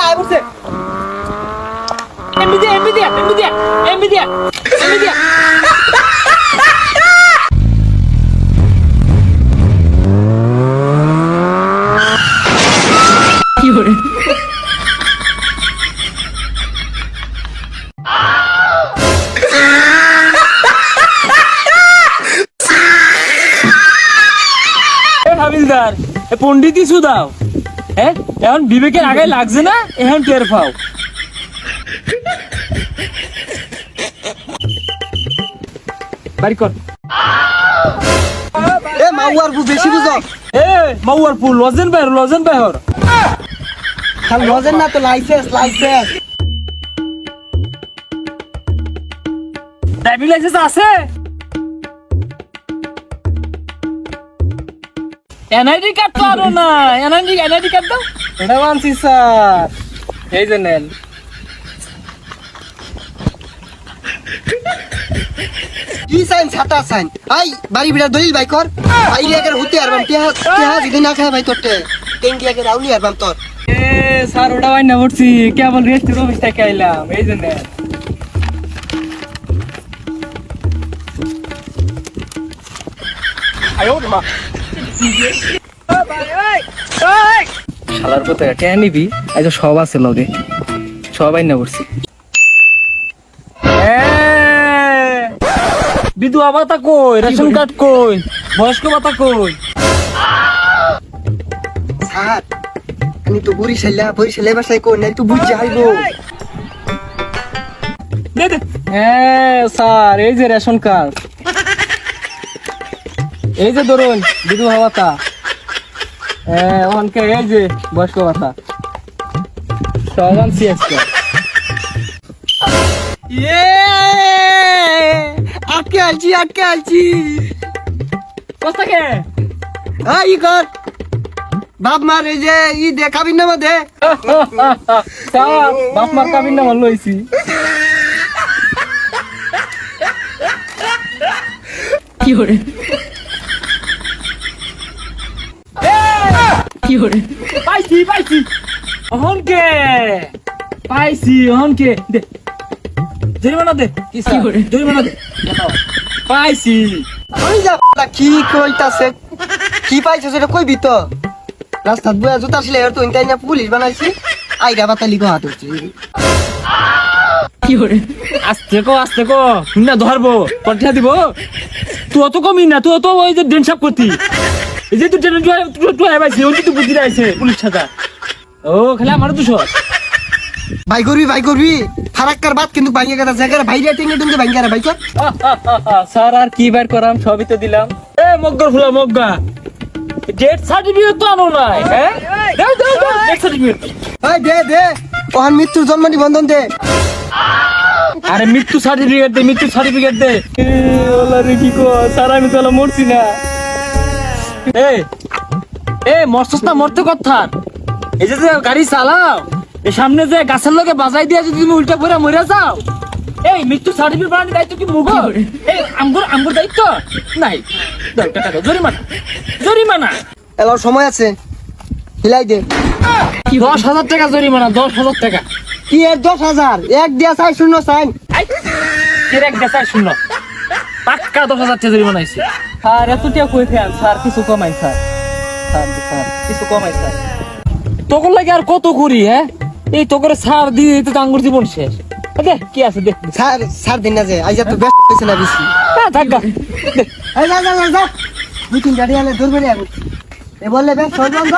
আয় বসে এমবি দিয়া কি হরে হাবিলদার পন্ডিতই সুদাও হ্যাঁ এখন বিবেকের আগে লাগছে না এখন টের পাও বাড়ি কর এ মাউয়ার বু বেশি বুঝো এ মাউয়ার ফুল লজেন বাইর খালি লজেন না তো লাইসেন্স ড্রাইভিং লাইসেন্স আছে এনআইডি কার্ড তো আরো না এনআইডি কার্ড দাও এটা মানছি স্যার এই যে নেন কি সাইন ছাতা সাইন আই বাড়ি বিড়া দলিল ভাই কর আইলে এর হতে আরবাম টিয়া যদি না খায় ভাই তোরতে টেঙ্গি এর রাউলি আরবাম তোর এ স্যার ওটা বাইনা পড়ছি কেবল রেস্টের অফিস থেকে আইলাম এই যে নেন আয়ো মা শালার কথা টেয়া নিবি আজ সব আছে লগে সবাই না করছি বিধবা ভাতা কই রেশন কার্ড কই বয়স্ক ভাতা কই স্যার আমি তো বরিশালে বাসায় কোন নাই তো বুঝ যাইবো দে স্যার এই যে রেশন কার্ড এই যে ধরুন বিধবা ভাতা ওখানকে এই যে বয়স্ক ভাতা সব আনছি আজকে আটকে আলছি কোথাকে ই কর বাপ মার এই যে ই দে কাবিন নামা দে স্যার বাপ মার কাবিন নামা লইছি কি হরে পাইছি অহনকে দে জরিমানা দে কি করে জরিমানা দে পাইছি আমি যা কি কইতাছে কি পাইছো সেটা কইবি তো রাস্তাত বয়া জুতা ছিলে আর তো ইনতাই না পুলিশ বানাইছি আইরা বাতালি গো হাত হচ্ছে কি করে আস্তে কো না ধরবো পটলা দিব তুই অত কমি না তুই অত ওই যে ডেনসাপ করতি এই যে তুই তুই আইবাইছিস ওই তুই বুদ্ধি আইছে পুলিশ ছাতা ও খালি আমার দুশো ভাই করবি ফারাক্কার বাদ কিন্তু ভাইয়া গেছে জায়গার ভাইরা টেঙ্গে টুঙ্গে ভাইয়া রে ভাই কর স্যার আর কি বার করাম সবই তো দিলাম এ মগ্গা ডেথ সার্টিফিকেট তো আনো নাই হ্যাঁ দাও ডেথ সার্টিফিকেট এই দে ওহান মৃত্যুর জন্ম নিবন্ধন দে আরে মৃত্যু সার্টিফিকেট দে ওলা রে কি কো স্যার আমি তো মরছি না মরছস না মরতে কথা এই যে গাড়ি চালাও এই সামনে যে গাছের লগে বাজাই দিয়া যদি তুমি উল্টা পড়ে মরে যাও এই মৃত্যু সার্টিফিকেট বানানোর দায়িত্ব কি মুগো এই আমগর দায়িত্ব নাই দাও টাকা দাও জরিমানা এলার সময় আছে হিলাই দে 10,000 টাকা জরিমানা 10,000 টাকা কি এর 10,000 এক দিয়া চাই শূন্য সাইন এক দেশাই শূন্য পাক্কা 10,000 টাকা জরিমানা আইছে আর এত টাকা কই ফেল স্যার কিছু কমাই স্যার কিছু কমাই স্যার তোকে লাগে আর কত করি হ্যাঁ এই তোকে সার দিয়ে তো আঙ্গুর জীবন শেষ দে কি আছে দেখ স্যার দিন না যে আইজা তো বেস্ট হইছে না বেশি থাকা এই যা দুই তিন গাড়ি আলে দূর করে এ বললে বেশ সরবন্ধ